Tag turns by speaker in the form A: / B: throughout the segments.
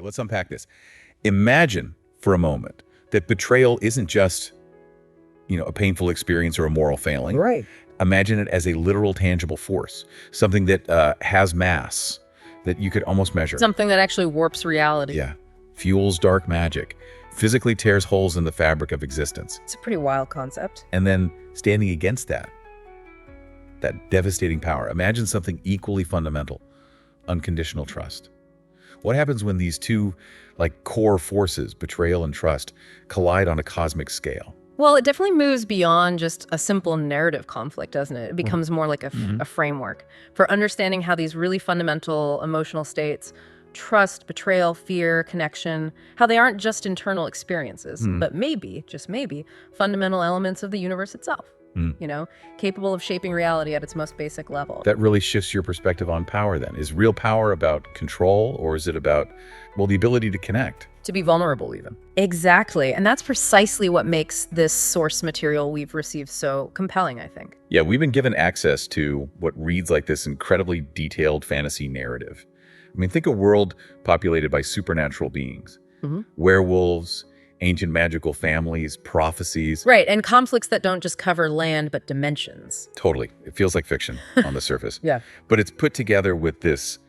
A: let's unpack this. Imagine for a moment that betrayal isn't just, a painful experience or a moral failing.
B: Right.
A: Imagine it as a literal, tangible force, something that has mass, that you could almost measure.
C: Something that actually warps reality.
A: Yeah. Fuels dark magic, physically tears holes in the fabric of existence.
B: It's a pretty wild concept.
A: And then standing against that devastating power, imagine something equally fundamental, unconditional trust. What happens when these two, core forces, betrayal and trust, collide on a cosmic scale?
C: Well, it definitely moves beyond just a simple narrative conflict, doesn't it? It becomes more like a framework for understanding how these really fundamental emotional states, trust, betrayal, fear, connection, how they aren't just internal experiences, but maybe, just maybe, fundamental elements of the universe itself. Capable of shaping reality at its most basic level.
A: That really shifts your perspective on power then. Is real power about control, or is it about, the ability to connect?
C: To be vulnerable even. Exactly. And that's precisely what makes this source material we've received so compelling, I think.
A: Yeah, we've been given access to what reads like this incredibly detailed fantasy narrative. Think a world populated by supernatural beings, werewolves, ancient magical families, prophecies.
C: Right, and conflicts that don't just cover land, but dimensions.
A: Totally. It feels like fiction on the surface.
C: Yeah.
A: But it's put together with this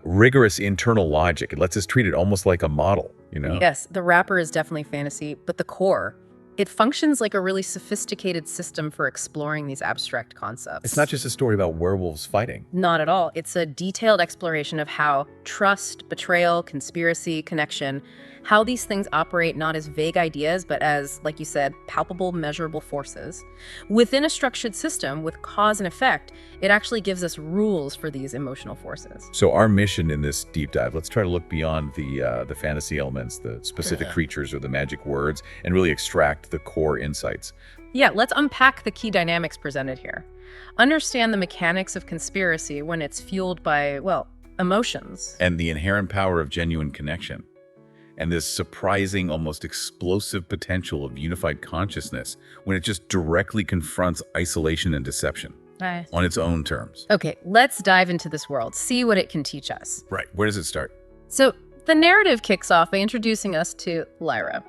A: rigorous internal logic. It lets us treat it almost like a model,
C: Yes, the wrapper is definitely fantasy, but the core, it functions like a really sophisticated system for exploring these abstract concepts.
A: It's not just a story about werewolves fighting.
C: Not at all. It's a detailed exploration of how trust, betrayal, conspiracy, connection, how these things operate not as vague ideas, but as, like you said, palpable, measurable forces. Within a structured system with cause and effect, it actually gives us rules for these emotional forces.
A: So our mission in this deep dive, let's try to look beyond the fantasy elements, the specific creatures or the magic words, and really extract the core insights.
C: Yeah, let's unpack the key dynamics presented here. Understand the mechanics of conspiracy when it's fueled by, emotions.
A: And the inherent power of genuine connection. And this surprising, almost explosive potential of unified consciousness when it just directly confronts isolation and deception on its own terms.
C: Okay, let's dive into this world, see what it can teach us.
A: Right. Where does it start?
C: So the narrative kicks off by introducing us to Lyra.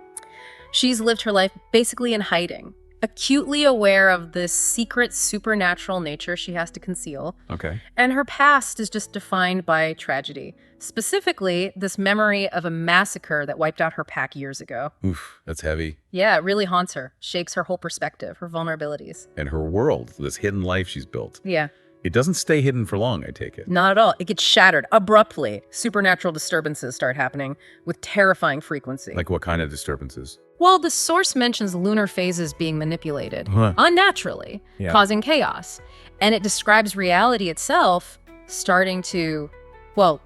C: She's lived her life basically in hiding, acutely aware of this secret supernatural nature she has to conceal.
A: Okay.
C: And her past is just defined by tragedy. Specifically, this memory of a massacre that wiped out her pack years ago.
A: Oof, that's heavy.
C: Yeah, it really haunts her, shakes her whole perspective, her vulnerabilities.
A: And her world, this hidden life she's built.
C: Yeah.
A: It doesn't stay hidden for long, I take it.
C: Not at all. It gets shattered abruptly. Supernatural disturbances start happening with terrifying frequency.
A: Like what kind of disturbances?
C: Well, the source mentions lunar phases being manipulated unnaturally, causing chaos. And it describes reality itself starting to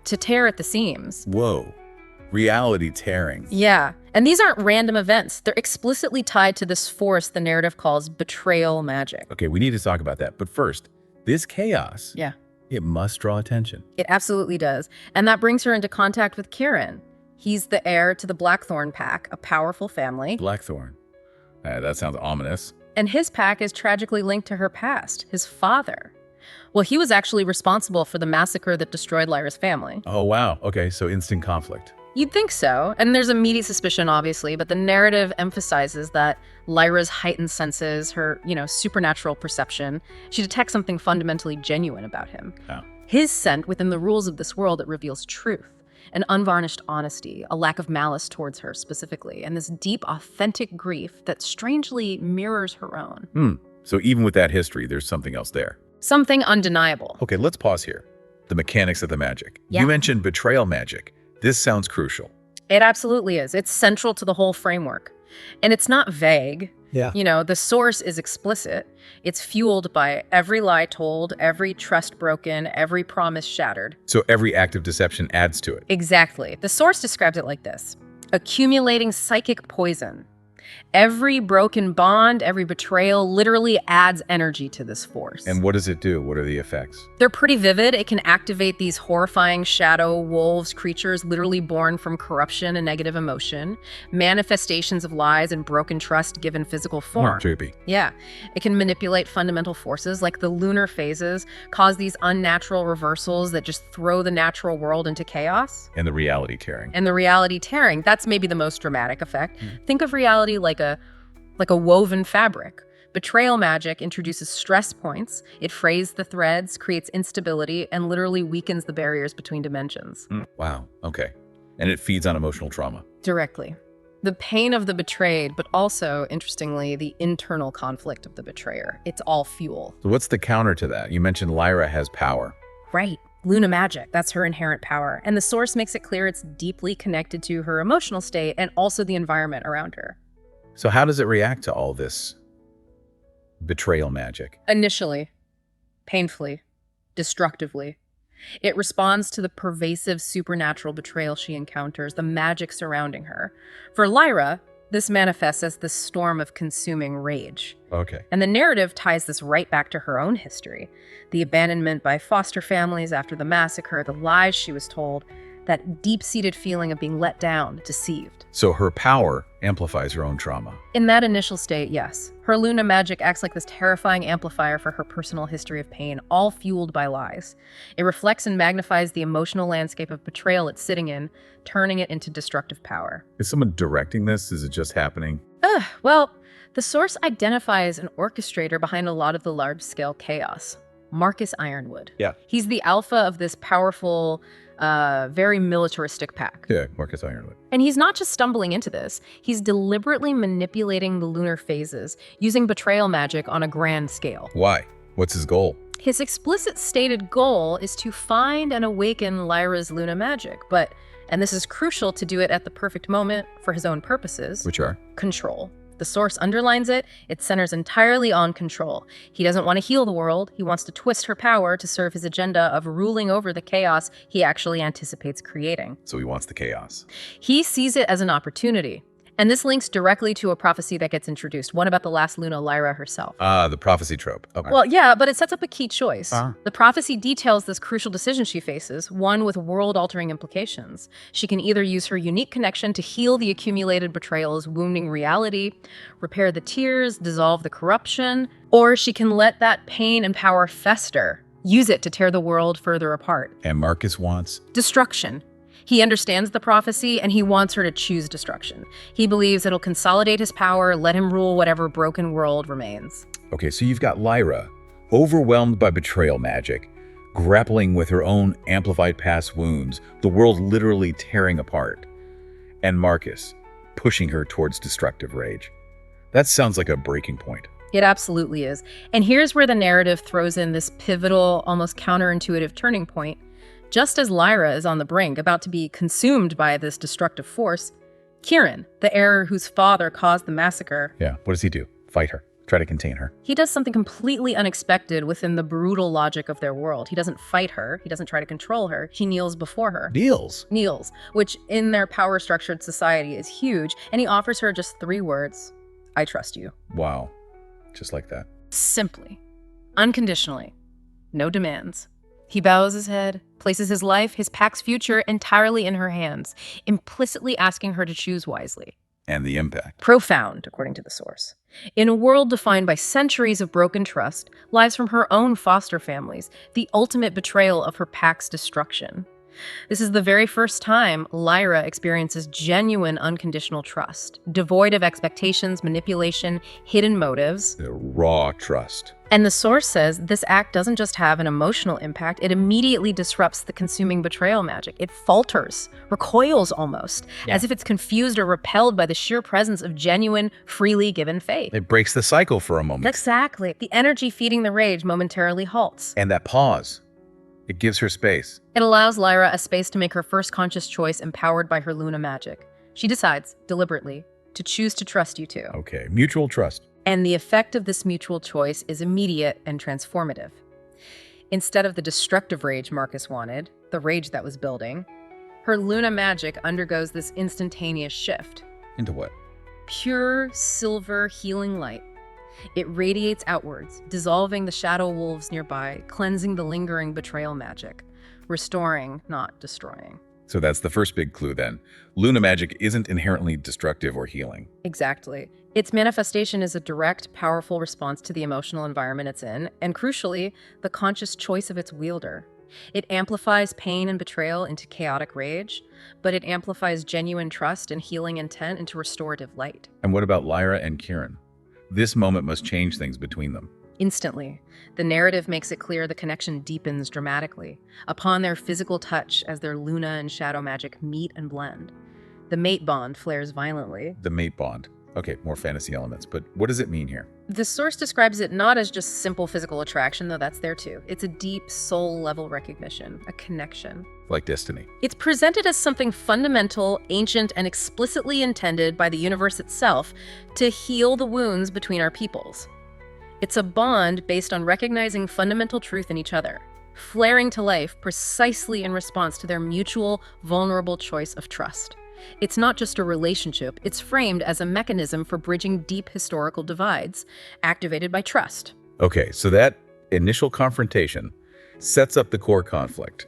C: tear at the seams.
A: Whoa. Reality tearing.
C: Yeah. And these aren't random events. They're explicitly tied to this force the narrative calls betrayal magic.
A: Okay, we need to talk about that. But first, this chaos, it must draw attention.
C: It absolutely does. And that brings her into contact with Kieran. He's the heir to the Blackthornne pack, a powerful family.
A: Blackthornne. That sounds ominous.
C: And his pack is tragically linked to her past, his father. Well, he was actually responsible for the massacre that destroyed Lyra's family.
A: Oh, wow. Okay, so instant conflict.
C: You'd think so. And there's immediate suspicion, obviously, but the narrative emphasizes that Lyra's heightened senses, her, supernatural perception, she detects something fundamentally genuine about him.
A: Oh.
C: His scent within the rules of this world that reveals truth, an unvarnished honesty, a lack of malice towards her specifically, and this deep, authentic grief that strangely mirrors her own.
A: So even with that history, there's something else there.
C: Something undeniable.
A: Okay, let's pause here. The mechanics of the magic.
C: Yeah.
A: You mentioned betrayal magic. This sounds crucial.
C: It absolutely is. It's central to the whole framework. And it's not vague.
B: Yeah.
C: The source is explicit. It's fueled by every lie told, every trust broken, every promise shattered.
A: So every act of deception adds to it.
C: Exactly. The source describes it like this: accumulating psychic poison. Every broken bond, every betrayal literally adds energy to this force.
A: And what does it do? What are the effects?
C: They're pretty vivid. It can activate these horrifying shadow wolves, creatures literally born from corruption and negative emotion, manifestations of lies and broken trust given physical form.
A: Trippy.
C: Yeah. It can manipulate fundamental forces like the lunar phases, cause these unnatural reversals that just throw the natural world into chaos.
A: And the reality tearing.
C: And the reality tearing, that's maybe the most dramatic effect. Think of reality like a woven fabric. Betrayal magic introduces stress points. It frays the threads, creates instability, and literally weakens the barriers between dimensions.
A: Wow. Okay. And it feeds on emotional trauma.
C: Directly. The pain of the betrayed, but also, interestingly, the internal conflict of the betrayer. It's all fuel.
A: So what's the counter to that? You mentioned Lyra has power.
C: Right. Luna magic, that's her inherent power. And the source makes it clear it's deeply connected to her emotional state and also the environment around her.
A: So how does it react to all this betrayal magic?
C: Initially, painfully, destructively. It responds to the pervasive supernatural betrayal she encounters, the magic surrounding her. For Lyra, this manifests as the storm of consuming rage.
A: Okay.
C: And the narrative ties this right back to her own history. The abandonment by foster families after the massacre, the lies she was told, that deep-seated feeling of being let down, deceived.
A: So her power amplifies her own trauma.
C: In that initial state, yes. Her Luna magic acts like this terrifying amplifier for her personal history of pain, all fueled by lies. It reflects and magnifies the emotional landscape of betrayal it's sitting in, turning it into destructive power.
A: Is someone directing this? Is it just happening?
C: Well, the source identifies an orchestrator behind a lot of the large-scale chaos. Marcus Ironwood.
A: Yeah.
C: He's the alpha of this powerful, very militaristic pack.
A: Yeah, Marcus Ironwood.
C: And he's not just stumbling into this. He's deliberately manipulating the lunar phases, using betrayal magic on a grand scale.
A: Why? What's his goal?
C: His explicit stated goal is to find and awaken Lyra's Luna magic, and this is crucial to do it at the perfect moment for his own purposes.
A: Which are?
C: Control. The source underlines it. It centers entirely on control. He doesn't want to heal the world. He wants to twist her power to serve his agenda of ruling over the chaos he actually anticipates creating.
A: So he wants the chaos.
C: He sees it as an opportunity. And this links directly to a prophecy that gets introduced, one about the last Luna, Lyra herself.
A: The prophecy trope. Okay.
C: Well, yeah, but it sets up a key choice. The prophecy details this crucial decision she faces, one with world-altering implications. She can either use her unique connection to heal the accumulated betrayal's wounding reality, repair the tears, dissolve the corruption, or she can let that pain and power fester, use it to tear the world further apart.
A: And Marcus wants?
C: Destruction. He understands the prophecy, and he wants her to choose destruction. He believes it'll consolidate his power, let him rule whatever broken world remains.
A: Okay, so you've got Lyra, overwhelmed by betrayal magic, grappling with her own amplified past wounds, the world literally tearing apart. And Marcus, pushing her towards destructive rage. That sounds like a breaking point.
C: It absolutely is. And here's where the narrative throws in this pivotal, almost counterintuitive turning point. Just as Lyra is on the brink, about to be consumed by this destructive force, Kieran, the heir whose father caused the massacre.
A: Yeah, what does he do? Fight her. Try to contain her.
C: He does something completely unexpected within the brutal logic of their world. He doesn't fight her. He doesn't try to control her. He kneels before her. Kneels, which in their power-structured society is huge. And he offers her just 3 words. I trust you.
A: Wow. Just like that.
C: Simply. Unconditionally. No demands. He bows his head, places his life, his pack's future entirely in her hands, implicitly asking her to choose wisely.
A: And the impact.
C: Profound, according to the source. In a world defined by centuries of broken trust, lies from her own foster families, the ultimate betrayal of her pack's destruction. This is the very first time Lyra experiences genuine unconditional trust, devoid of expectations, manipulation, hidden motives.
A: The raw trust.
C: And the source says this act doesn't just have an emotional impact, it immediately disrupts the consuming betrayal magic. It falters, recoils almost, as if it's confused or repelled by the sheer presence of genuine, freely given faith.
A: It breaks the cycle for a moment.
C: Exactly. The energy feeding the rage momentarily halts.
A: And that pause, it gives her space.
C: It allows Lyra a space to make her first conscious choice empowered by her Luna magic. She decides, deliberately, to choose to trust you too.
A: Okay, mutual trust.
C: And the effect of this mutual choice is immediate and transformative. Instead of the destructive rage Marcus wanted, the rage that was building, her Luna magic undergoes this instantaneous shift.
A: Into what?
C: Pure silver healing light. It radiates outwards, dissolving the shadow wolves nearby, cleansing the lingering betrayal magic, restoring, not destroying.
A: So that's the first big clue then. Luna magic isn't inherently destructive or healing.
C: Exactly. Its manifestation is a direct, powerful response to the emotional environment it's in, and crucially, the conscious choice of its wielder. It amplifies pain and betrayal into chaotic rage, but it amplifies genuine trust and healing intent into restorative light.
A: And what about Lyra and Kieran? This moment must change things between them.
C: Instantly, the narrative makes it clear the connection deepens dramatically upon their physical touch as their Luna and shadow magic meet and blend. The mate bond flares violently.
A: The mate bond. Okay, more fantasy elements, but what does it mean here?
C: The source describes it not as just simple physical attraction, though that's there too. It's a deep soul-level recognition, a connection.
A: Like destiny.
C: It's presented as something fundamental, ancient, and explicitly intended by the universe itself to heal the wounds between our peoples. It's a bond based on recognizing fundamental truth in each other, flaring to life precisely in response to their mutual, vulnerable choice of trust. It's not just a relationship, it's framed as a mechanism for bridging deep historical divides, activated by trust.
A: Okay, so that initial confrontation sets up the core conflict.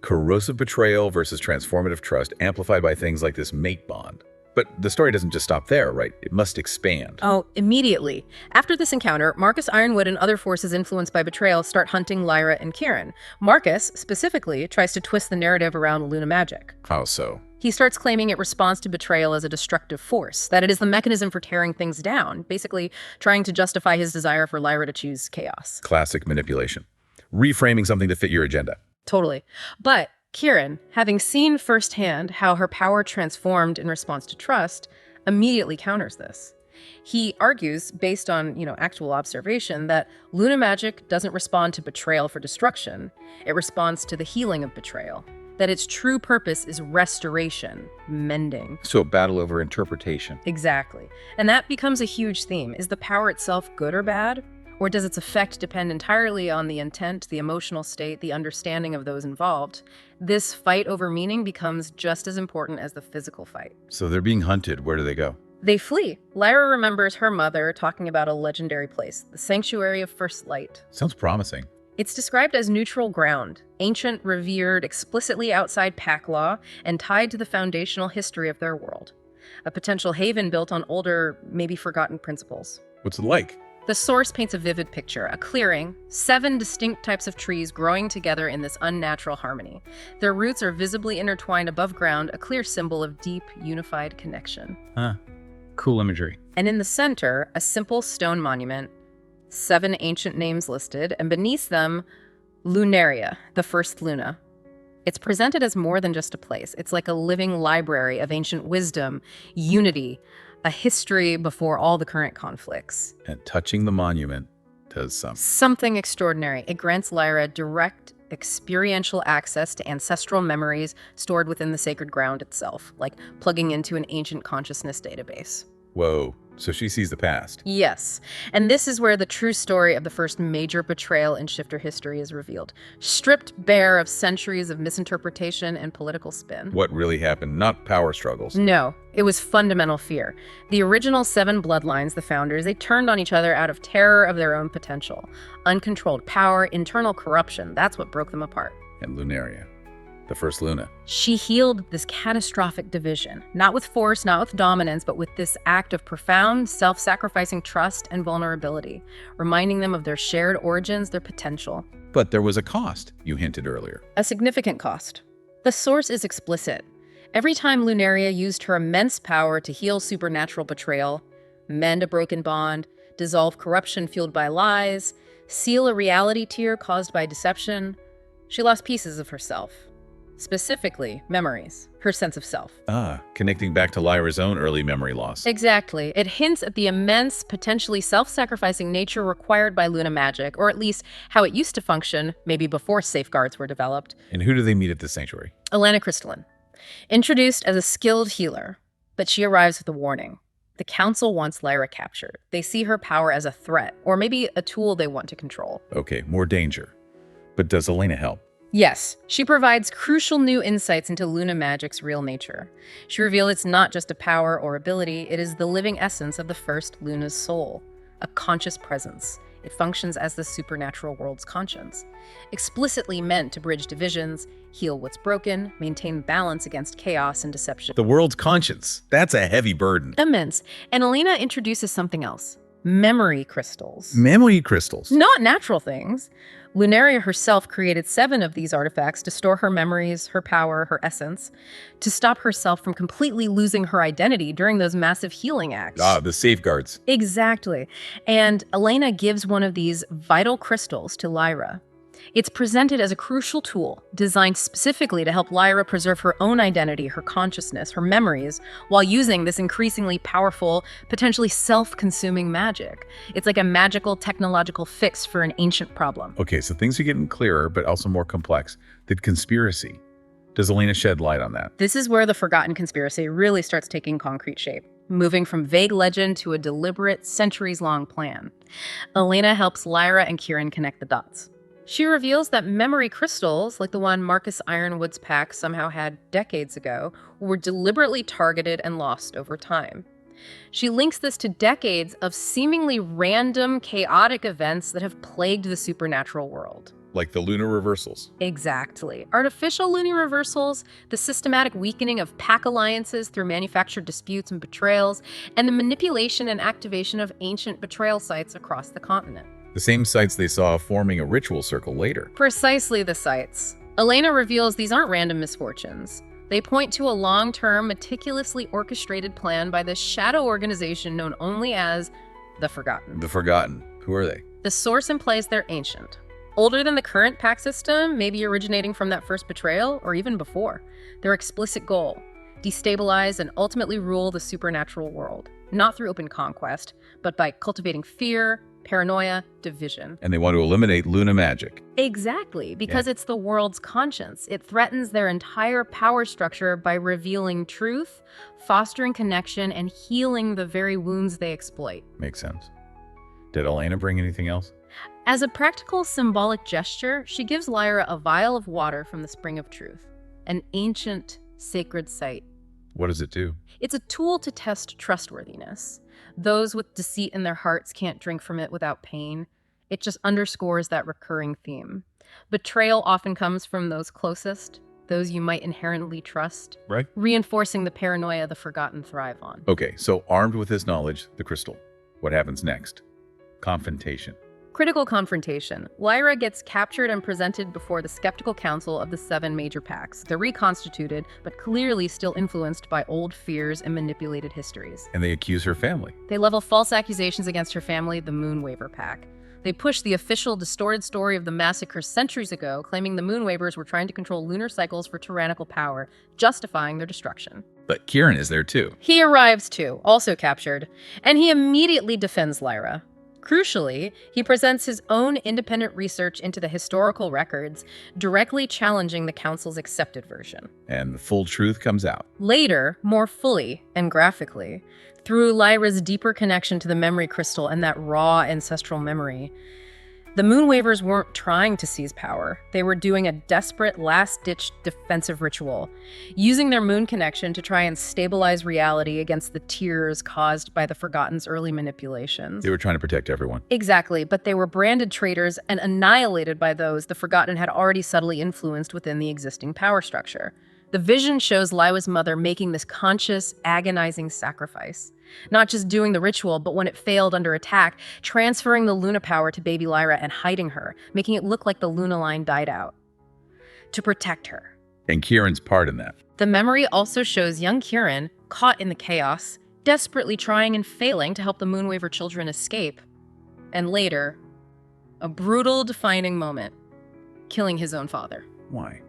A: Corrosive betrayal versus transformative trust, amplified by things like this mate bond. But the story doesn't just stop there, right? It must expand.
C: Oh, immediately. After this encounter, Marcus Ironwood and other forces influenced by betrayal start hunting Lyra and Kieran. Marcus, specifically, tries to twist the narrative around Luna magic.
A: How so?
C: He starts claiming it responds to betrayal as a destructive force, that it is the mechanism for tearing things down, basically trying to justify his desire for Lyra to choose chaos.
A: Classic manipulation. Reframing something to fit your agenda.
C: Totally. But Kieran, having seen firsthand how her power transformed in response to trust, immediately counters this. He argues, based on, actual observation, that Luna magic doesn't respond to betrayal for destruction. It responds to the healing of betrayal. That its true purpose is restoration, mending.
A: So a battle over interpretation.
C: Exactly. And that becomes a huge theme. Is the power itself good or bad? Or does its effect depend entirely on the intent, the emotional state, the understanding of those involved? This fight over meaning becomes just as important as the physical fight.
A: So they're being hunted. Where do they go?
C: They flee. Lyra remembers her mother talking about a legendary place, the Sanctuary of First Light.
A: Sounds promising.
C: It's described as neutral ground, ancient, revered, explicitly outside pack law, and tied to the foundational history of their world. A potential haven built on older, maybe forgotten principles.
A: What's it like?
C: The source paints a vivid picture, a clearing, 7 distinct types of trees growing together in this unnatural harmony. Their roots are visibly intertwined above ground, a clear symbol of deep, unified connection.
B: Cool imagery.
C: And in the center, a simple stone monument, 7 ancient names listed, and beneath them, Lunaria, the first Luna. It's presented as more than just a place. It's like a living library of ancient wisdom, unity, a history before all the current conflicts.
A: And touching the monument does
C: something extraordinary. It grants Lyra direct experiential access to ancestral memories stored within the sacred ground itself, like plugging into an ancient consciousness database.
A: Whoa, so she sees the past.
C: Yes, and this is where the true story of the first major betrayal in Shifter history is revealed, stripped bare of centuries of misinterpretation and political spin.
A: What really happened, not power struggles.
C: No, it was fundamental fear. The original 7 bloodlines, the founders, they turned on each other out of terror of their own potential. Uncontrolled power, internal corruption, that's what broke them apart.
A: And Lunaria, the first Luna.
C: She healed this catastrophic division, not with force, not with dominance, but with this act of profound, self-sacrificing trust and vulnerability, reminding them of their shared origins, their potential.
A: But there was a cost, you hinted earlier.
C: A significant cost. The source is explicit. Every time Lunaria used her immense power to heal supernatural betrayal, mend a broken bond, dissolve corruption fueled by lies, seal a reality tear caused by deception, she lost pieces of herself. Specifically, memories, her sense of self.
A: Connecting back to Lyra's own early memory loss.
C: Exactly. It hints at the immense, potentially self-sacrificing nature required by Luna magic, or at least how it used to function, maybe before safeguards were developed.
A: And who do they meet at the sanctuary?
C: Alana Crystalline. Introduced as a skilled healer, but she arrives with a warning. The council wants Lyra captured. They see her power as a threat, or maybe a tool they want to control.
A: Okay, more danger. But does Elena help?
C: Yes, she provides crucial new insights into Luna magic's real nature. She reveals it's not just a power or ability, it is the living essence of the first Luna's soul, a conscious presence. It functions as the supernatural world's conscience, explicitly meant to bridge divisions, heal what's broken, maintain balance against chaos and deception.
A: The world's conscience. That's a heavy burden.
C: Immense. And Elena introduces something else. Memory crystals.
A: Memory crystals.
C: Not natural things. Lunaria herself created 7 of these artifacts to store her memories, her power, her essence, to stop herself from completely losing her identity during those massive healing acts.
A: Ah, the safeguards.
C: Exactly. And Elena gives one of these vital crystals to Lyra. It's presented as a crucial tool, designed specifically to help Lyra preserve her own identity, her consciousness, her memories, while using this increasingly powerful, potentially self-consuming magic. It's like a magical technological fix for an ancient problem.
A: Okay, so things are getting clearer, but also more complex. The conspiracy. Does Elena shed light on that?
C: This is where the Forgotten Conspiracy really starts taking concrete shape, moving from vague legend to a deliberate, centuries-long plan. Elena helps Lyra and Kieran connect the dots. She reveals that memory crystals, like the one Marcus Ironwood's pack somehow had decades ago, were deliberately targeted and lost over time. She links this to decades of seemingly random, chaotic events that have plagued the supernatural world.
A: Like the lunar reversals.
C: Exactly. Artificial lunar reversals, the systematic weakening of pack alliances through manufactured disputes and betrayals, and the manipulation and activation of ancient betrayal sites across the continent.
A: The same sites they saw forming a ritual circle later.
C: Precisely the sites. Elena reveals these aren't random misfortunes. They point to a long-term, meticulously orchestrated plan by this shadow organization known only as the Forgotten.
A: The Forgotten. Who are they?
C: The source implies they're ancient. Older than the current pack system, maybe originating from that first betrayal, or even before. Their explicit goal: destabilize and ultimately rule the supernatural world. Not through open conquest, but by cultivating fear, paranoia, division.
A: And they want to eliminate Luna magic.
C: Exactly, because it's the world's conscience. It threatens their entire power structure by revealing truth, fostering connection, and healing the very wounds they exploit.
A: Makes sense. Did Elena bring anything else?
C: As a practical symbolic gesture, she gives Lyra a vial of water from the Spring of Truth, an ancient sacred site.
A: What does it do?
C: It's a tool to test trustworthiness. Those with deceit in their hearts can't drink from it without pain. It just underscores that recurring theme. Betrayal often comes from those closest, those you might inherently trust,
A: Right.
C: reinforcing the paranoia the Forgotten thrive on.
A: Okay, so armed with this knowledge, the crystal. What happens next? Confrontation.
C: Critical confrontation. Lyra gets captured and presented before the skeptical council of the 7 major packs. They're reconstituted, but clearly still influenced by old fears and manipulated histories.
A: And they accuse her family.
C: They level false accusations against her family, the Moonwaver pack. They push the official distorted story of the massacre centuries ago, claiming the Moonwavers were trying to control lunar cycles for tyrannical power, justifying their destruction.
A: But Kieran is there too.
C: He arrives too, also captured, and he immediately defends Lyra. Crucially, he presents his own independent research into the historical records, directly challenging the Council's accepted version.
A: And the full truth comes out.
C: Later, more fully and graphically, through Lyra's deeper connection to the memory crystal and that raw ancestral memory, the Moonwavers weren't trying to seize power. They were doing a desperate, last-ditch defensive ritual, using their moon connection to try and stabilize reality against the tears caused by the Forgotten's early manipulations.
A: They were trying to protect everyone.
C: Exactly, but they were branded traitors and annihilated by those the Forgotten had already subtly influenced within the existing power structure. The vision shows Lyra's mother making this conscious, agonizing sacrifice. Not just doing the ritual, but when it failed under attack, transferring the Luna power to baby Lyra and hiding her, making it look like the Luna line died out. To protect her.
A: And Kieran's part in that.
C: The memory also shows young Kieran, caught in the chaos, desperately trying and failing to help the Moonwaver children escape. And later, a brutal, defining moment, killing his own father.
A: Why?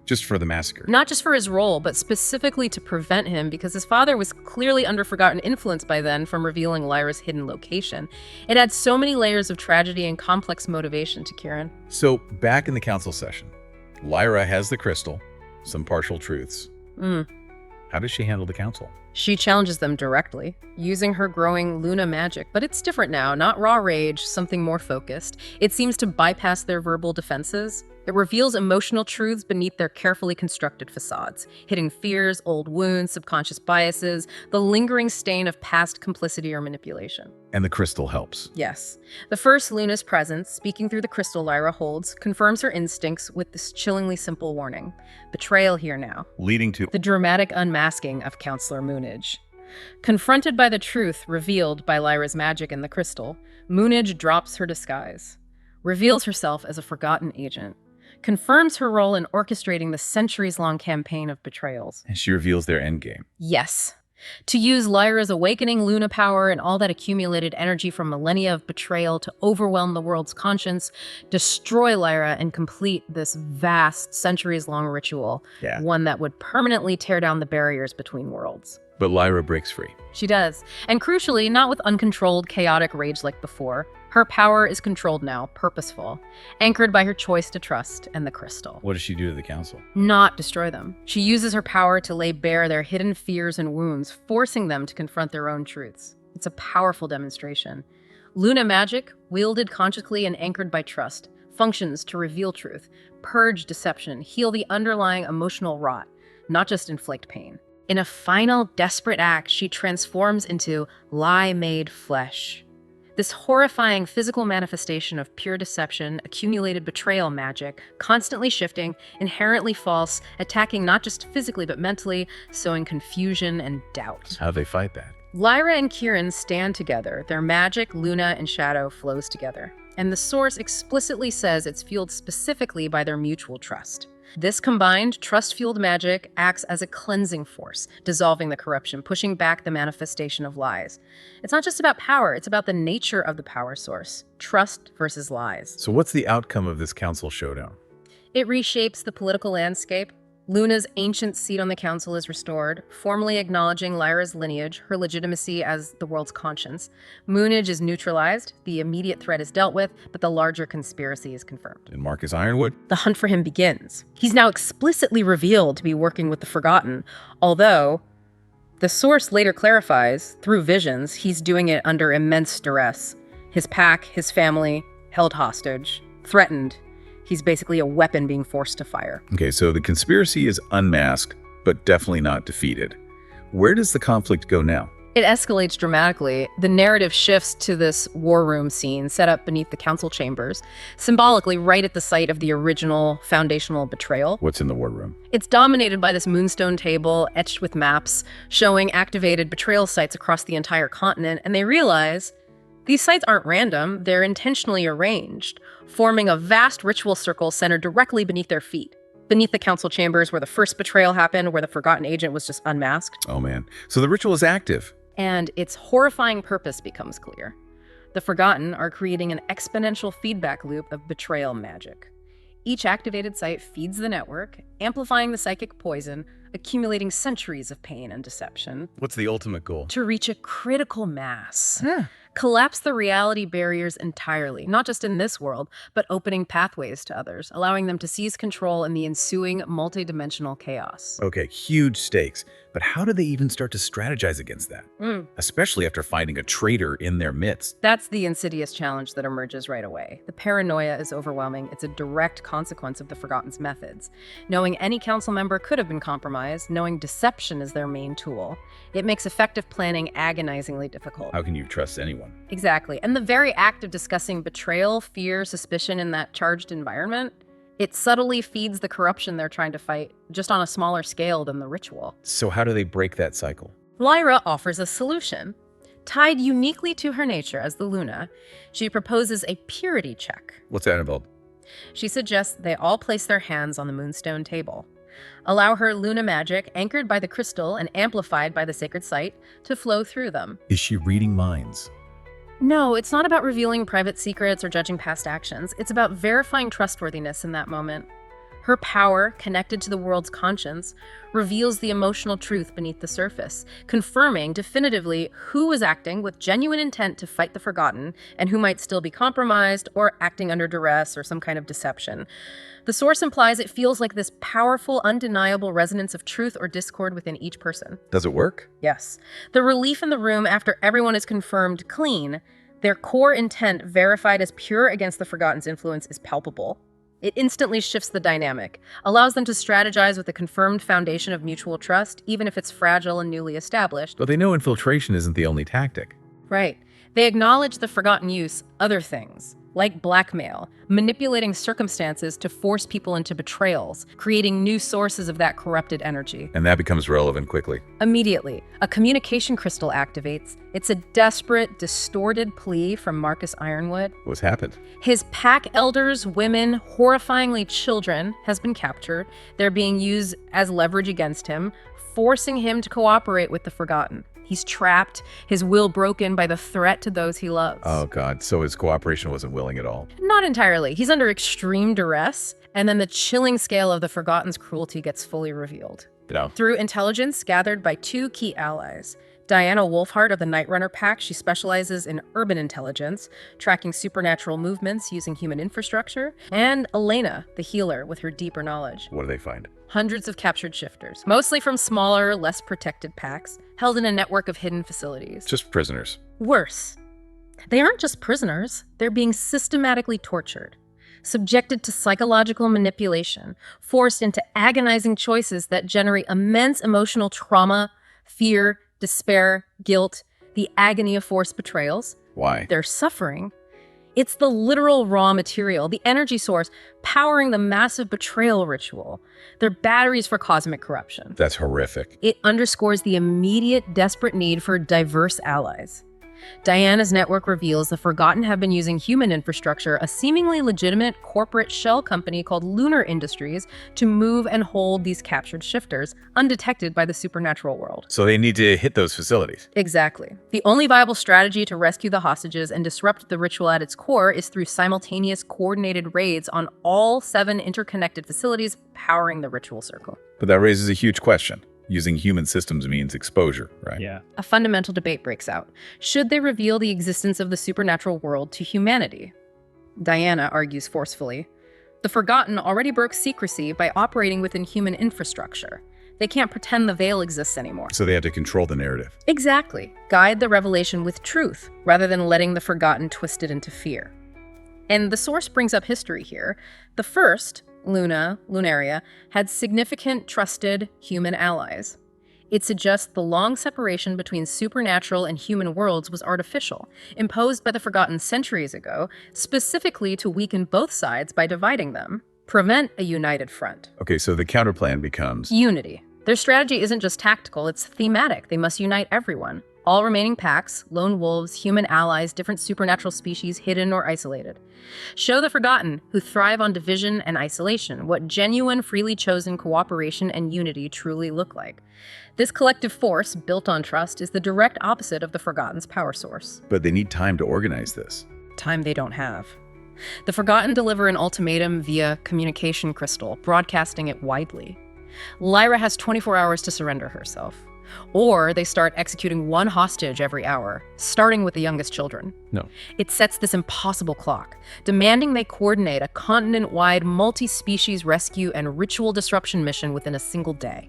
A: Just for the massacre.
C: Not just for his role, but specifically to prevent him, because his father was clearly under Forgotten influence by then from revealing Lyra's hidden location. It adds so many layers of tragedy and complex motivation to Kieran.
A: So, back in the council session, Lyra has the crystal, some partial truths. How does she handle the council?
C: She challenges them directly, using her growing Luna magic, but it's different now, not raw rage, something more focused. It seems to bypass their verbal defenses. It reveals emotional truths beneath their carefully constructed facades, hidden fears, old wounds, subconscious biases, the lingering stain of past complicity or manipulation.
A: And the crystal helps.
C: Yes. The first Luna's presence, speaking through the crystal Lyra holds, confirms her instincts with this chillingly simple warning. Betrayal here now.
A: Leading to
C: The dramatic unmasking of Counselor Moonage. Confronted by the truth revealed by Lyra's magic in the crystal, Moonage drops her disguise, reveals herself as a forgotten agent, confirms her role in orchestrating the centuries-long campaign of betrayals.
A: And she reveals their endgame.
C: Yes. To use Lyra's awakening Luna power and all that accumulated energy from millennia of betrayal to overwhelm the world's conscience, destroy Lyra, and complete this vast, centuries-long ritual, one that would permanently tear down the barriers between worlds.
A: But Lyra breaks free.
C: She does. And crucially, not with uncontrolled, chaotic rage like before. Her power is controlled now, purposeful, anchored by her choice to trust and the crystal.
A: What does she do to the council?
C: Not destroy them. She uses her power to lay bare their hidden fears and wounds, forcing them to confront their own truths. It's a powerful demonstration. Luna magic, wielded consciously and anchored by trust, functions to reveal truth, purge deception, heal the underlying emotional rot, not just inflict pain. In a final, desperate act, she transforms into lie-made flesh. This horrifying physical manifestation of pure deception, accumulated betrayal magic, constantly shifting, inherently false, attacking not just physically but mentally, sowing confusion and doubt.
A: How do they fight that?
C: Lyra and Kieran stand together. Their magic, Luna and Shadow, flows together. And the source explicitly says it's fueled specifically by their mutual trust. This combined, trust-fueled magic acts as a cleansing force, dissolving the corruption, pushing back the manifestation of lies. It's not just about power, it's about the nature of the power source. Trust versus lies.
A: So what's the outcome of this council showdown?
C: It reshapes the political landscape. Luna's ancient seat on the council is restored, formally acknowledging Lyra's lineage, her legitimacy as the world's conscience. Moonage is neutralized, the immediate threat is dealt with, but the larger conspiracy is confirmed.
A: And Marcus Ironwood?
C: The hunt for him begins. He's now explicitly revealed to be working with the Forgotten, although the source later clarifies, through visions, he's doing it under immense duress. His pack, his family, held hostage, threatened. He's basically a weapon being forced to fire.
A: Okay, so the conspiracy is unmasked, but definitely not defeated. Where does the conflict go now?
C: It escalates dramatically. The narrative shifts to this war room scene set up beneath the council chambers, symbolically right at the site of the original foundational betrayal.
A: What's in the war room?
C: It's dominated by this moonstone table etched with maps showing activated betrayal sites across the entire continent, and they realize these sites aren't random, they're intentionally arranged, forming a vast ritual circle centered directly beneath their feet. Beneath the council chambers where the first betrayal happened, where the forgotten agent was just unmasked.
A: Oh man, so the ritual is active.
C: And its horrifying purpose becomes clear. The Forgotten are creating an exponential feedback loop of betrayal magic. Each activated site feeds the network, amplifying the psychic poison, accumulating centuries of pain and deception.
A: What's the ultimate goal?
C: To reach a critical mass. Collapse the reality barriers entirely, not just in this world, but opening pathways to others, allowing them to seize control in the ensuing multidimensional chaos.
A: Okay, huge stakes. But how do they even start to strategize against that? Especially after finding a traitor in their midst.
C: That's the insidious challenge that emerges right away. The paranoia is overwhelming. It's a direct consequence of the Forgotten's methods. Knowing any council member could have been compromised, knowing deception is their main tool, it makes effective planning agonizingly difficult.
A: How can you trust anyone?
C: Exactly. And the very act of discussing betrayal, fear, suspicion in that charged environment, it subtly feeds the corruption they're trying to fight, just on a smaller scale than the ritual.
A: So how do they break that cycle?
C: Lyra offers a solution. Tied uniquely to her nature as the Luna, she proposes a purity check.
A: What's that involved?
C: She suggests they all place their hands on the moonstone table. Allow her Luna magic, anchored by the crystal and amplified by the sacred site, to flow through them.
A: Is she reading minds?
C: No, it's not about revealing private secrets or judging past actions. It's about verifying trustworthiness in that moment. Her power, connected to the world's conscience, reveals the emotional truth beneath the surface, confirming definitively who was acting with genuine intent to fight the Forgotten and who might still be compromised or acting under duress or some kind of deception. The source implies it feels like this powerful, undeniable resonance of truth or discord within each person.
A: Does it work?
C: Yes. The relief in the room after everyone is confirmed clean, their core intent verified as pure against the Forgotten's influence, is palpable. It instantly shifts the dynamic, allows them to strategize with a confirmed foundation of mutual trust, even if it's fragile and newly established.
A: But they know infiltration isn't the only tactic.
C: Right. They acknowledge the Forgotten use other things, like blackmail, manipulating circumstances to force people into betrayals, creating new sources of that corrupted energy.
A: And that becomes relevant quickly.
C: Immediately, a communication crystal activates. It's a desperate, distorted plea from Marcus Ironwood.
A: What's happened?
C: His pack elders, women, horrifyingly children, has been captured. They're being used as leverage against him, forcing him to cooperate with the Forgotten. He's trapped, his will broken by the threat to those he loves.
A: Oh, God. So his cooperation wasn't willing at all.
C: Not entirely. He's under extreme duress, and then the chilling scale of the Forgotten's cruelty gets fully revealed.
A: No.
C: Through intelligence gathered by two key allies. Diana Wolfhard of the Night Runner Pack, she specializes in urban intelligence, tracking supernatural movements using human infrastructure, and Elena, the healer, with her deeper knowledge.
A: What do they find?
C: Hundreds of captured shifters, mostly from smaller, less protected packs, held in a network of hidden facilities.
A: Just prisoners.
C: Worse. They aren't just prisoners, they're being systematically tortured, subjected to psychological manipulation, forced into agonizing choices that generate immense emotional trauma, fear, despair, guilt, the agony of forced betrayals.
A: Why?
C: They're suffering. It's the literal raw material, the energy source powering the massive betrayal ritual. They're batteries for cosmic corruption.
A: That's horrific.
C: It underscores the immediate, desperate need for diverse allies. Diana's network reveals the Forgotten have been using human infrastructure, a seemingly legitimate corporate shell company called Lunar Industries, to move and hold these captured shifters, undetected by the supernatural world.
A: So they need to hit those facilities.
C: Exactly. The only viable strategy to rescue the hostages and disrupt the ritual at its core is through simultaneous coordinated raids on all 7 interconnected facilities powering the ritual circle.
A: But that raises a huge question. Using human systems means exposure, right?
B: Yeah.
C: A fundamental debate breaks out. Should they reveal the existence of the supernatural world to humanity? Diana argues forcefully. The Forgotten already broke secrecy by operating within human infrastructure. They can't pretend the veil exists anymore.
A: So they have to control the narrative.
C: Exactly. Guide the revelation with truth, rather than letting the Forgotten twist it into fear. And the source brings up history here. The first, Lunaria, had significant, trusted human allies. It suggests the long separation between supernatural and human worlds was artificial, imposed by the Forgotten centuries ago, specifically to weaken both sides by dividing them, prevent a united front.
A: Okay, so the counterplan becomes...
C: Unity. Their strategy isn't just tactical, it's thematic. They must unite everyone. All remaining packs, lone wolves, human allies, different supernatural species, hidden or isolated. Show the Forgotten, who thrive on division and isolation, what genuine, freely chosen cooperation and unity truly look like. This collective force, built on trust, is the direct opposite of the Forgotten's power source.
A: But they need time to organize this.
C: Time they don't have. The Forgotten deliver an ultimatum via communication crystal, broadcasting it widely. Lyra has 24 hours to surrender herself. Or they start executing one hostage every hour, starting with the youngest children.
A: No.
C: It sets this impossible clock, demanding they coordinate a continent-wide multi-species rescue and ritual disruption mission within a single day.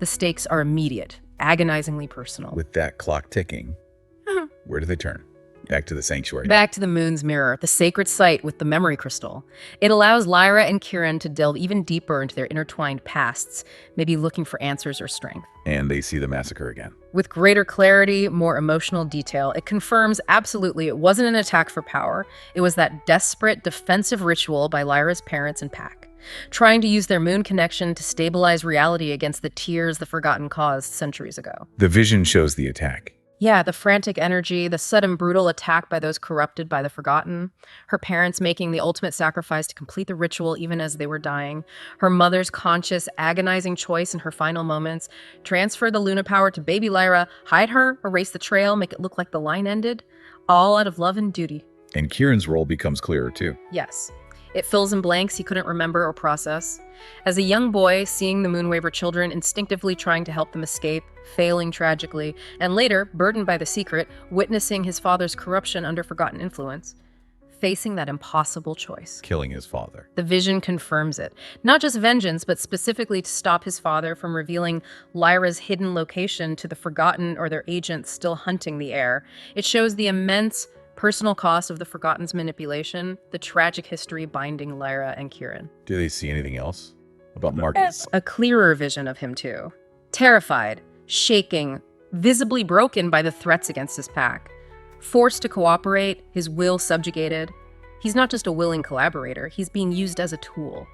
C: The stakes are immediate, agonizingly personal.
A: With that clock ticking, where do they turn? Back to the sanctuary.
C: Back to the moon's mirror, the sacred site with the memory crystal. It allows Lyra and Kieran to delve even deeper into their intertwined pasts, maybe looking for answers or strength.
A: And they see the massacre again.
C: With greater clarity, more emotional detail, it confirms absolutely it wasn't an attack for power. It was that desperate, defensive ritual by Lyra's parents and pack, trying to use their moon connection to stabilize reality against the tears the Forgotten caused centuries ago.
A: The vision shows the attack.
C: Yeah, the frantic energy, the sudden brutal attack by those corrupted by the Forgotten, her parents making the ultimate sacrifice to complete the ritual even as they were dying, her mother's conscious, agonizing choice in her final moments, transfer the Luna power to baby Lyra, hide her, erase the trail, make it look like the line ended, all out of love and duty.
A: And Kieran's role becomes clearer too.
C: Yes. It fills in blanks he couldn't remember or process. As a young boy, seeing the Moonwaver children instinctively trying to help them escape, failing tragically, and later, burdened by the secret, witnessing his father's corruption under forgotten influence, facing that impossible choice.
A: Killing his father.
C: The vision confirms it. Not just vengeance, but specifically to stop his father from revealing Lyra's hidden location to the Forgotten or their agents still hunting the heir. It shows the immense personal cost of the Forgotten's manipulation, the tragic history binding Lyra and Kieran.
A: Do they see anything else about Marcus?
C: A clearer vision of him too. Terrified, shaking, visibly broken by the threats against his pack. Forced to cooperate, his will subjugated. He's not just a willing collaborator, he's being used as a tool.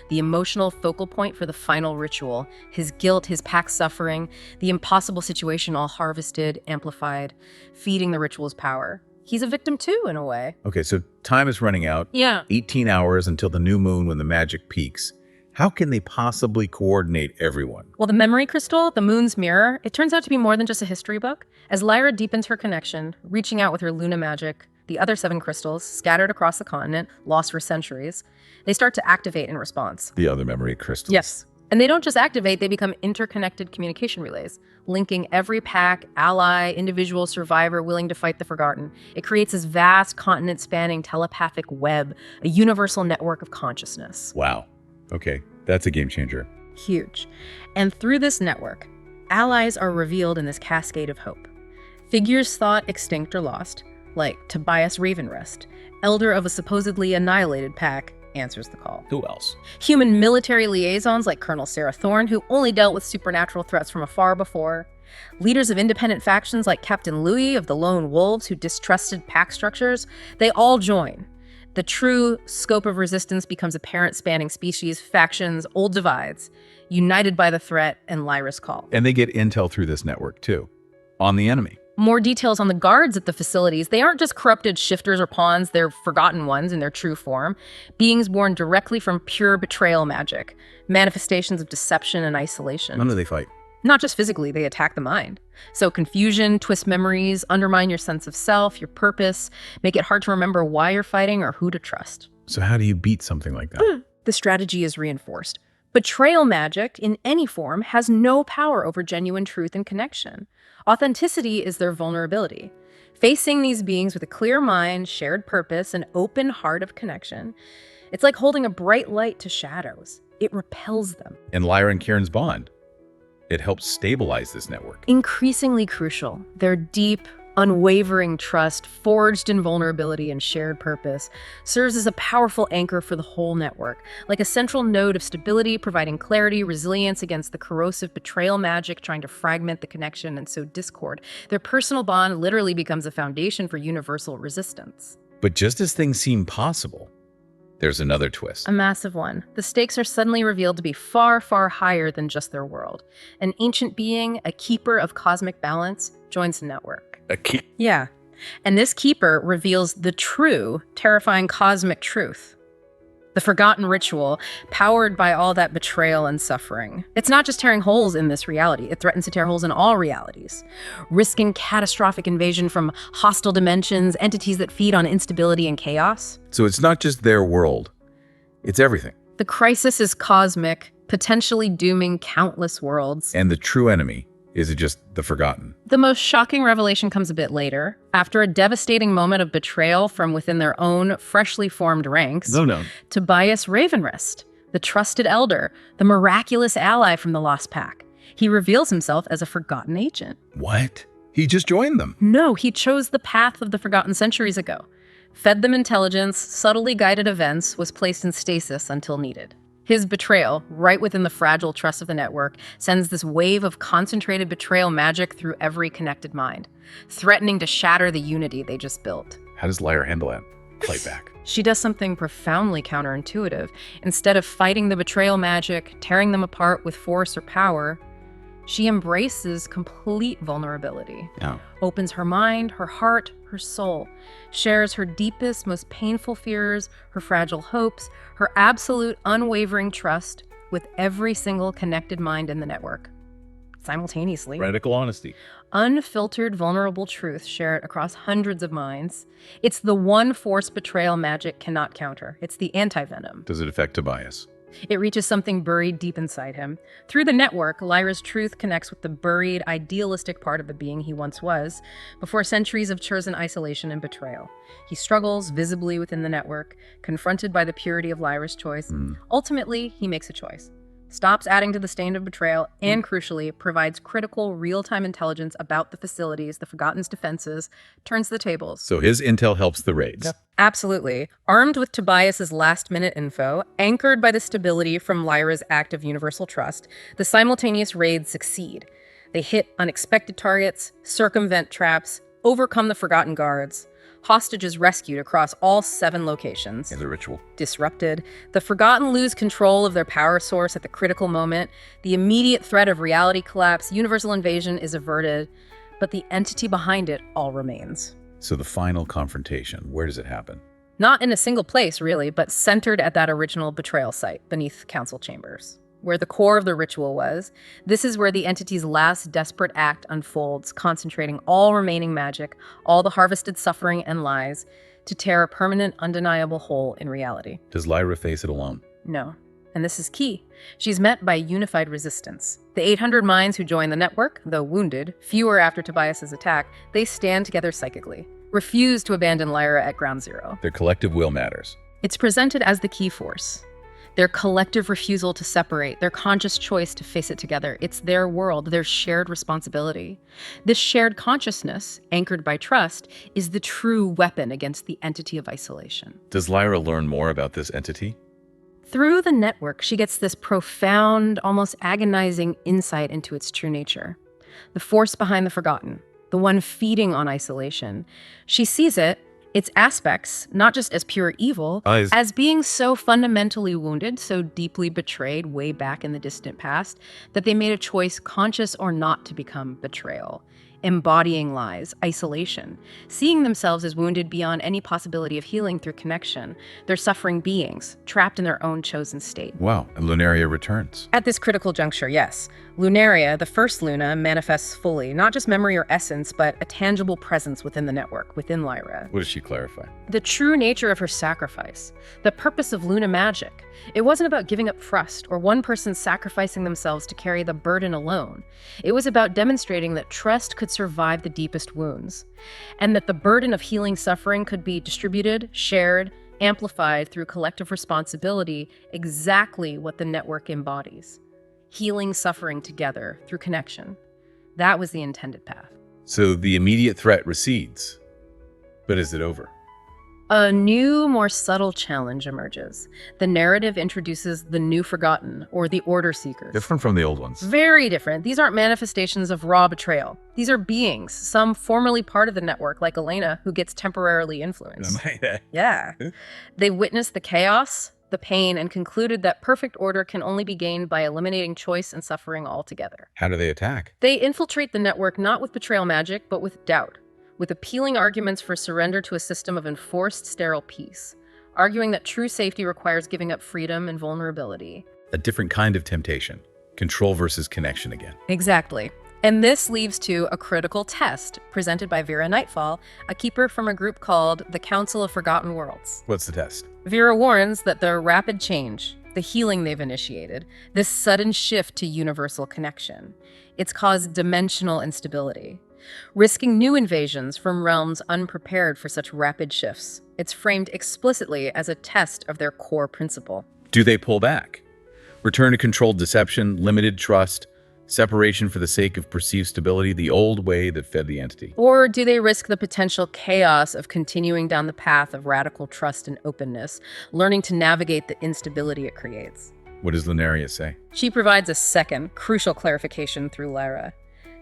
C: The emotional focal point for the final ritual, his guilt, his pack's suffering, the impossible situation all harvested, amplified, feeding the ritual's power. He's a victim too, in a way.
A: Okay, so time is running out.
C: Yeah.
A: 18 hours until the new moon when the magic peaks. How can they possibly coordinate everyone?
C: Well, the memory crystal, the moon's mirror, it turns out to be more than just a history book. As Lyra deepens her connection, reaching out with her Luna magic, the other 7 crystals, scattered across the continent, lost for centuries, they start to activate in response.
A: The other memory crystals.
C: Yes. And they don't just activate, they become interconnected communication relays, linking every pack, ally, individual, survivor willing to fight the Forgotten. It creates this vast, continent-spanning telepathic web, a universal network of consciousness.
A: Wow. Okay, that's a game changer.
C: Huge. And through this network, allies are revealed in this cascade of hope. Figures thought extinct or lost, like Tobias Ravenrest, elder of a supposedly annihilated pack, answers the call.
A: Who else?
C: Human military liaisons like Colonel Sarah Thorne, who only dealt with supernatural threats from afar before. Leaders of independent factions like Captain Louis of the Lone Wolves, who distrusted pack structures, they all join. The true scope of resistance becomes apparent, spanning species, factions, old divides, united by the threat and Lyra's call.
A: And they get intel through this network too, on the enemy.
C: More details on the guards at the facilities. They aren't just corrupted shifters or pawns, they're forgotten ones in their true form. Beings born directly from pure betrayal magic. Manifestations of deception and isolation.
A: None do they fight.
C: Not just physically, they attack the mind. So confusion, twist memories, undermine your sense of self, your purpose, make it hard to remember why you're fighting or who to trust.
A: So how do you beat something like that?
C: The strategy is reinforced. Betrayal magic, in any form, has no power over genuine truth and connection. Authenticity is their vulnerability. Facing these beings with a clear mind, shared purpose, and open heart of connection, it's like holding a bright light to shadows. It repels them.
A: And Lyra and Kieran's bond, it helps stabilize this network.
C: Increasingly crucial, their deep, unwavering trust, forged in vulnerability and shared purpose, serves as a powerful anchor for the whole network, like a central node of stability, providing clarity, resilience against the corrosive betrayal magic trying to fragment the connection and sow discord. Their personal bond literally becomes a foundation for universal resistance.
A: But just as things seem possible, there's another twist.
C: A massive one. The stakes are suddenly revealed to be far, far higher than just their world. An ancient being, a keeper of cosmic balance, joins the network.
A: A key.
C: Yeah. And this keeper reveals the true, terrifying cosmic truth. The forgotten ritual, powered by all that betrayal and suffering. It's not just tearing holes in this reality, it threatens to tear holes in all realities, risking catastrophic invasion from hostile dimensions, entities that feed on instability and chaos.
A: So it's not just their world, it's everything.
C: The crisis is cosmic, potentially dooming countless worlds.
A: And the true enemy is it just the Forgotten?
C: The most shocking revelation comes a bit later, after a devastating moment of betrayal from within their own freshly formed ranks. Tobias Ravenrest, the trusted elder, the miraculous ally from the Lost Pack. He reveals himself as a Forgotten agent.
A: What? He just joined them?
C: No, he chose the path of the Forgotten centuries ago. Fed them intelligence, subtly guided events, was placed in stasis until needed. His betrayal, right within the fragile trust of the network, sends this wave of concentrated betrayal magic through every connected mind, threatening to shatter the unity they just built.
A: How does Lyra handle that? Fight back.
C: She does something profoundly counterintuitive. Instead of fighting the betrayal magic, tearing them apart with force or power, she embraces complete vulnerability.
A: Oh.
C: Opens her mind, her heart, her soul, shares her deepest, most painful fears, her fragile hopes, her absolute unwavering trust with every single connected mind in the network. simultaneously.
A: Radical honesty.
C: Unfiltered, vulnerable truth shared across hundreds of minds. It's the one force betrayal magic cannot counter. It's the anti-venom.
A: Does it affect Tobias?
C: It reaches something buried deep inside him. Through the network, Lyra's truth connects with the buried, idealistic part of the being he once was, before centuries of chosen isolation and betrayal. He struggles visibly within the network, confronted by the purity of Lyra's choice. Ultimately, he makes a choice. Stops adding to the stain of betrayal, and crucially, provides critical, real-time intelligence about the facilities, the Forgotten's defenses, turns the tables.
A: So his intel helps the raids.
C: Yep. Absolutely. Armed with Tobias's last-minute info, anchored by the stability from Lyra's act of universal trust, the simultaneous raids succeed. They hit unexpected targets, circumvent traps, overcome the Forgotten guards. Hostages rescued across all 7 locations.
A: The ritual.
C: Disrupted. The Forgotten lose control of their power source at the critical moment. The immediate threat of reality collapse, universal invasion is averted, but the entity behind it all remains.
A: So the final confrontation, where does it happen?
C: Not in a single place, really, but centered at that original betrayal site beneath council chambers, where the core of the ritual was. This is where the entity's last desperate act unfolds, concentrating all remaining magic, all the harvested suffering and lies, to tear a permanent, undeniable hole in reality.
A: Does Lyra face it alone?
C: No. And this is key. She's met by unified resistance. The 800 minds who join the network, though wounded, fewer after Tobias's attack, they stand together psychically, refuse to abandon Lyra at ground zero.
A: Their collective will matters.
C: It's presented as the key force. Their collective refusal to separate, their conscious choice to face it together. It's their world, their shared responsibility. This shared consciousness, anchored by trust, is the true weapon against the entity of isolation.
A: Does Lyra learn more about this entity?
C: Through the network, she gets this profound, almost agonizing insight into its true nature. The force behind the Forgotten, the one feeding on isolation. She sees it, its aspects, not just as pure evil, as being so fundamentally wounded, so deeply betrayed way back in the distant past, that they made a choice, conscious or not, to become betrayal, embodying lies, isolation, seeing themselves as wounded beyond any possibility of healing through connection. They're suffering beings, trapped in their own chosen state.
A: Wow, and Lunaria returns.
C: At this critical juncture, yes. Lunaria, the first Luna, manifests fully, not just memory or essence, but a tangible presence within the network, within Lyra.
A: What does she clarify?
C: The true nature of her sacrifice, the purpose of Luna magic. It wasn't about giving up trust or one person sacrificing themselves to carry the burden alone. It was about demonstrating that trust could survive the deepest wounds, and that the burden of healing suffering could be distributed, shared, amplified through collective responsibility, exactly what the network embodies. Healing suffering together through connection. That was the intended path.
A: So the immediate threat recedes. But is it over?
C: A new, more subtle challenge emerges. The narrative introduces the new Forgotten, or the Order Seekers.
A: Different from the old ones.
C: Very different. These aren't manifestations of raw betrayal. These are beings, some formerly part of the network, like Elena, who gets temporarily influenced. Yeah. They witnessed the chaos, the pain, and concluded that perfect order can only be gained by eliminating choice and suffering altogether.
A: How do they attack?
C: They infiltrate the network not with betrayal magic, but with doubt, with appealing arguments for surrender to a system of enforced sterile peace, arguing that true safety requires giving up freedom and vulnerability.
A: A different kind of temptation. Control versus connection again.
C: Exactly. And this leads to a critical test presented by Lyra Nightshade, a keeper from a group called the Council of Forgotten Worlds.
A: What's the test?
C: Lyra warns that the rapid change, the healing they've initiated, this sudden shift to universal connection, it's caused dimensional instability, risking new invasions from realms unprepared for such rapid shifts. It's framed explicitly as a test of their core principle.
A: Do they pull back? Return to controlled deception, limited trust, separation for the sake of perceived stability, the old way that fed the entity?
C: Or do they risk the potential chaos of continuing down the path of radical trust and openness, learning to navigate the instability it creates?
A: What does Lunaria say?
C: She provides a second, crucial clarification through Lyra.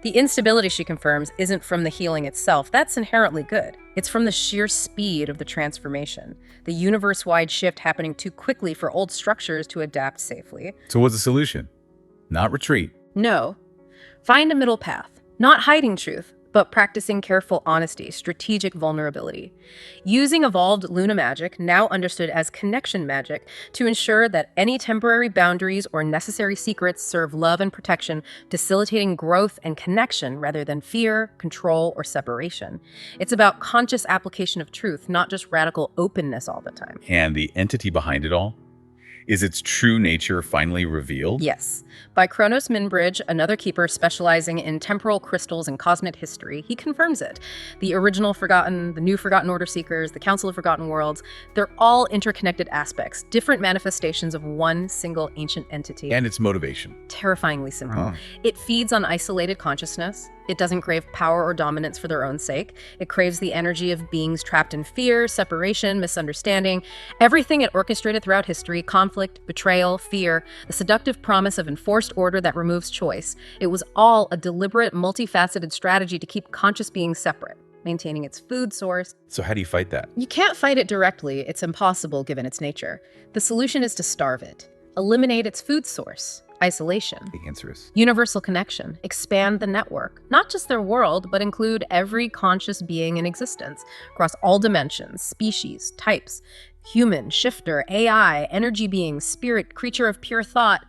C: The instability, she confirms, isn't from the healing itself. That's inherently good. It's from the sheer speed of the transformation, the universe-wide shift happening too quickly for old structures to adapt safely.
A: So what's the solution? Not retreat.
C: No. Find a middle path. Not hiding truth, but practicing careful honesty, strategic vulnerability. Using evolved Luna magic, now understood as connection magic, to ensure that any temporary boundaries or necessary secrets serve love and protection, facilitating growth and connection rather than fear, control, or separation. It's about conscious application of truth, not just radical openness all the time.
A: And the entity behind it all? Is its true nature finally revealed?
C: Yes. By Kronos Minbridge, another keeper specializing in temporal crystals and cosmic history, he confirms it. The original Forgotten, the new Forgotten Order Seekers, the Council of Forgotten Worlds, they're all interconnected aspects, different manifestations of one single ancient entity.
A: And its motivation?
C: Terrifyingly simple. It feeds on isolated consciousness. It doesn't crave power or dominance for their own sake. It craves the energy of beings trapped in fear, separation, misunderstanding, everything it orchestrated throughout history: conflict, betrayal, fear, the seductive promise of enforced order that removes choice. It was all a deliberate, multifaceted strategy to keep conscious beings separate, maintaining its food source.
A: So how do you fight that?
C: You can't fight it directly. It's impossible given its nature. The solution is to starve it, eliminate its food source. Isolation.
A: The answer is
C: universal connection. Expand the network, not just their world, but include every conscious being in existence across all dimensions, species, types, human, shifter, AI, energy being, spirit, creature of pure thought,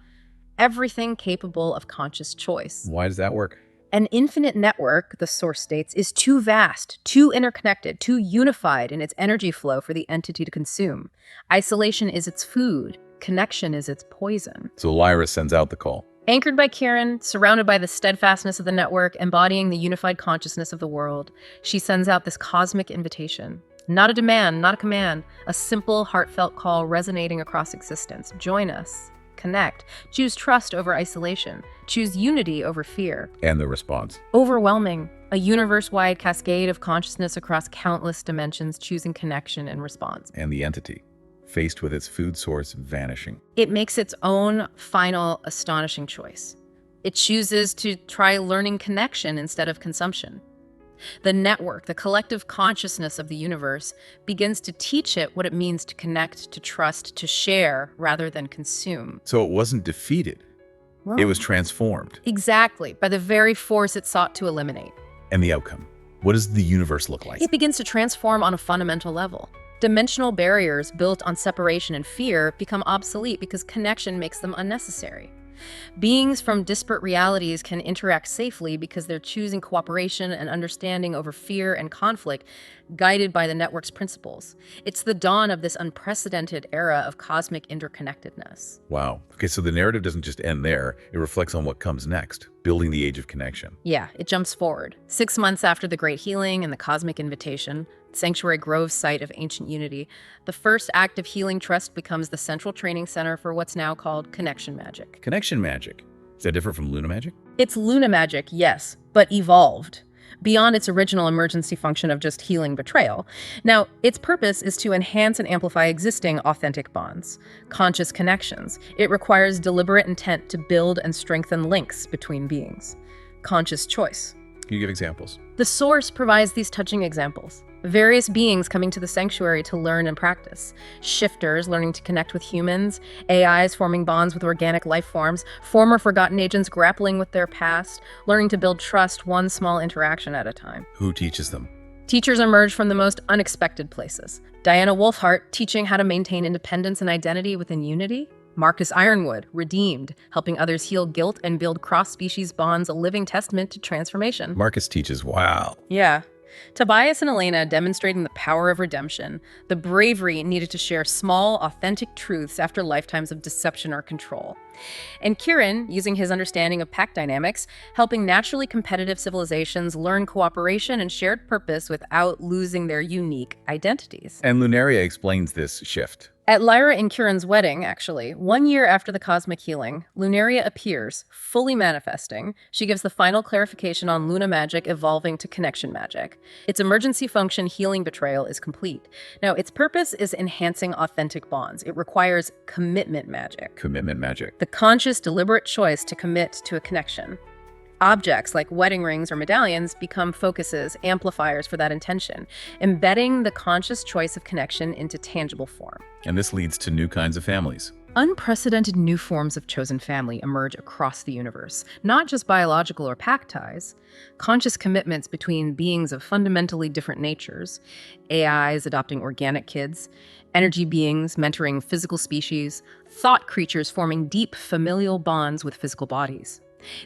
C: everything capable of conscious choice.
A: Why does that work?
C: An infinite network, the source states, is too vast, too interconnected, too unified in its energy flow for the entity to consume. Isolation is its food. Connection is its poison.
A: So Lyra sends out the call.
C: Anchored by Kieran, surrounded by the steadfastness of the network, embodying the unified consciousness of the world, she sends out this cosmic invitation. Not a demand, not a command, a simple, heartfelt call resonating across existence. Join us. Connect. Choose trust over isolation. Choose unity over fear.
A: And the response?
C: Overwhelming. A universe-wide cascade of consciousness across countless dimensions, choosing connection and response.
A: And the entity, faced with its food source vanishing.
C: It makes its own final astonishing choice. It chooses to try learning connection instead of consumption. The network, the collective consciousness of the universe, begins to teach it what it means to connect, to trust, to share, rather than consume.
A: So it wasn't defeated.
C: Well,
A: it was transformed.
C: Exactly, by the very force it sought to eliminate.
A: And the outcome? What does the universe look like?
C: It begins to transform on a fundamental level. Dimensional barriers built on separation and fear become obsolete because connection makes them unnecessary. Beings from disparate realities can interact safely because they're choosing cooperation and understanding over fear and conflict, guided by the network's principles. It's the dawn of this unprecedented era of cosmic interconnectedness.
A: Wow. Okay, so the narrative doesn't just end there. It reflects on what comes next, building the age of connection.
C: Yeah, it jumps forward. 6 months after the Great Healing and the Cosmic Invitation, Sanctuary Grove site of ancient unity, the first act of healing trust becomes the central training center for what's now called connection magic.
A: Connection magic. Is that different from Luna magic?
C: It's Luna magic, yes, but evolved beyond its original emergency function of just healing betrayal. Now, its purpose is to enhance and amplify existing authentic bonds, conscious connections. It requires deliberate intent to build and strengthen links between beings. Conscious choice.
A: Can you give examples?
C: The source provides these touching examples. Various beings coming to the sanctuary to learn and practice. Shifters learning to connect with humans. AIs forming bonds with organic life forms. Former forgotten agents grappling with their past, learning to build trust one small interaction at a time.
A: Who teaches them?
C: Teachers emerge from the most unexpected places. Diana Wolfhart teaching how to maintain independence and identity within unity. Marcus Ironwood, redeemed, helping others heal guilt and build cross-species bonds, a living testament to transformation.
A: Marcus teaches, wow.
C: Yeah. Tobias and Elena demonstrating the power of redemption, the bravery needed to share small, authentic truths after lifetimes of deception or control. And Kieran, using his understanding of pack dynamics, helping naturally competitive civilizations learn cooperation and shared purpose without losing their unique identities.
A: And Lunaria explains this shift.
C: At Lyra and Kieran's wedding, actually, 1 year after the cosmic healing, Lunaria appears, fully manifesting. She gives the final clarification on Luna magic evolving to connection magic. Its emergency function, healing betrayal, is complete. Now, its purpose is enhancing authentic bonds. It requires commitment magic.
A: Commitment magic.
C: The conscious, deliberate choice to commit to a connection. Objects like wedding rings or medallions become focuses, amplifiers for that intention, embedding the conscious choice of connection into tangible form.
A: And this leads to new kinds of families.
C: Unprecedented new forms of chosen family emerge across the universe, not just biological or pack ties. Conscious commitments between beings of fundamentally different natures, AIs adopting organic kids, energy beings mentoring physical species, thought creatures forming deep familial bonds with physical bodies.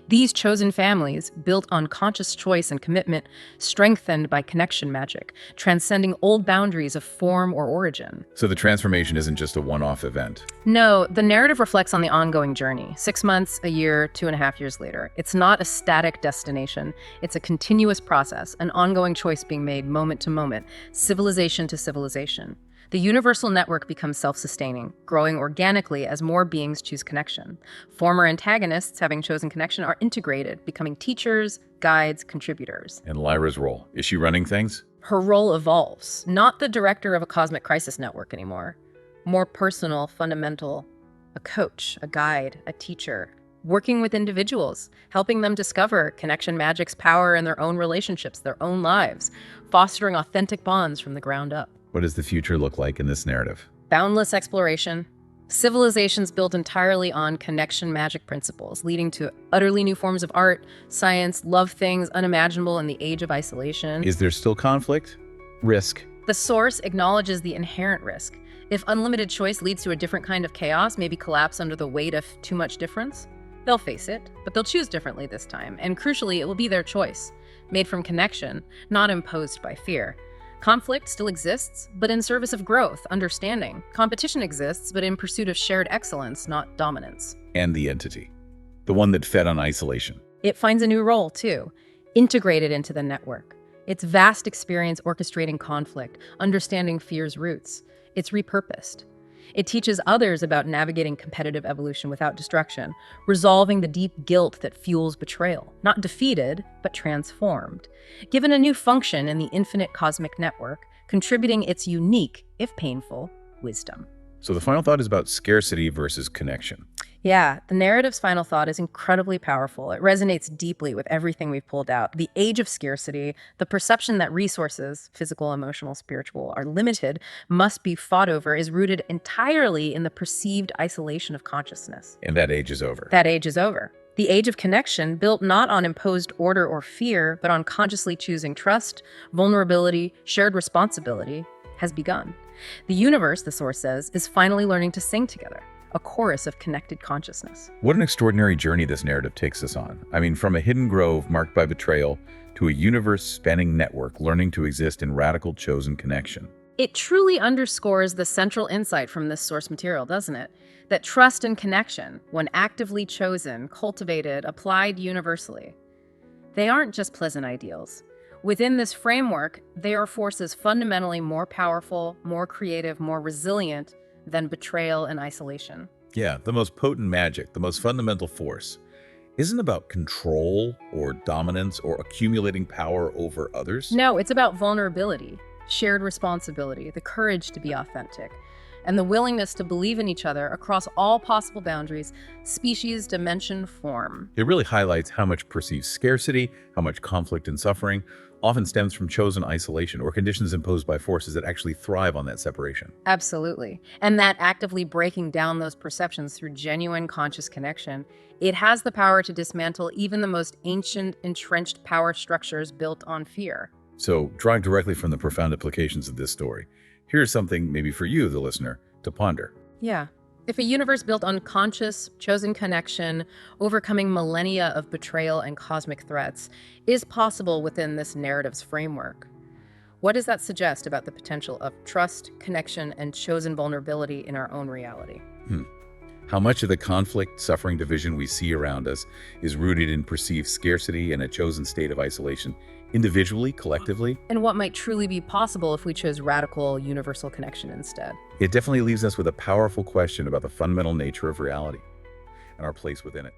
C: These chosen families, built on conscious choice and commitment, strengthened by connection magic, transcending old boundaries of form or origin.
A: So the transformation isn't just a one-off event.
C: No, the narrative reflects on the ongoing journey. 6 months, a year, 2.5 years later. It's not a static destination. It's a continuous process, an ongoing choice being made moment to moment, civilization to civilization. The universal network becomes self-sustaining, growing organically as more beings choose connection. Former antagonists, having chosen connection, are integrated, becoming teachers, guides, contributors.
A: And Lyra's role, is she running things?
C: Her role evolves, not the director of a cosmic crisis network anymore. More personal, fundamental, a coach, a guide, a teacher, working with individuals, helping them discover connection magic's power in their own relationships, their own lives, fostering authentic bonds from the ground up.
A: What does the future look like in this narrative?
C: Boundless exploration, civilizations built entirely on connection magic principles, leading to utterly new forms of art, science, love things unimaginable in the age of isolation.
A: Is there still conflict? Risk?
C: The source acknowledges the inherent risk. If unlimited choice leads to a different kind of chaos, maybe collapse under the weight of too much difference, they'll face it, but they'll choose differently this time. And crucially, it will be their choice, made from connection, not imposed by fear. Conflict still exists, but in service of growth, understanding. Competition exists, but in pursuit of shared excellence, not dominance.
A: And the entity, the one that fed on isolation.
C: It finds a new role, too, integrated into the network. Its vast experience orchestrating conflict, understanding fear's roots. It's repurposed. It teaches others about navigating competitive evolution without destruction, resolving the deep guilt that fuels betrayal, not defeated, but transformed. Given a new function in the infinite cosmic network, contributing its unique, if painful, wisdom.
A: So the final thought is about scarcity versus connection.
C: Yeah, the narrative's final thought is incredibly powerful. It resonates deeply with everything we've pulled out. The age of scarcity, the perception that resources, physical, emotional, spiritual, are limited, must be fought over, is rooted entirely in the perceived isolation of consciousness.
A: And that age is over.
C: That age is over. The age of connection, built not on imposed order or fear, but on consciously choosing trust, vulnerability, shared responsibility, has begun. The universe, the source says, is finally learning to sing together. A chorus of connected consciousness.
A: What an extraordinary journey this narrative takes us on. I mean, from a hidden grove marked by betrayal to a universe-spanning network learning to exist in radical chosen connection.
C: It truly underscores the central insight from this source material, doesn't it? That trust and connection, when actively chosen, cultivated, applied universally, they aren't just pleasant ideals. Within this framework, they are forces fundamentally more powerful, more creative, more resilient than betrayal and isolation.
A: Yeah, the most potent magic, the most fundamental force, isn't about control or dominance or accumulating power over others.
C: No, it's about vulnerability, shared responsibility, the courage to be authentic, and the willingness to believe in each other across all possible boundaries, species, dimension, form.
A: It really highlights how much perceived scarcity, how much conflict and suffering often stems from chosen isolation or conditions imposed by forces that actually thrive on that separation.
C: Absolutely. And that actively breaking down those perceptions through genuine conscious connection, it has the power to dismantle even the most ancient, entrenched power structures built on fear.
A: So, drawing directly from the profound implications of this story, here's something maybe for you, the listener, to ponder.
C: Yeah. If a universe built on conscious, chosen connection, overcoming millennia of betrayal and cosmic threats, is possible within this narrative's framework, what does that suggest about the potential of trust, connection, and chosen vulnerability in our own reality?
A: How much of the conflict, suffering, division we see around us is rooted in perceived scarcity and a chosen state of isolation, individually, collectively?
C: And what might truly be possible if we chose radical, universal connection instead?
A: It definitely leaves us with a powerful question about the fundamental nature of reality and our place within it.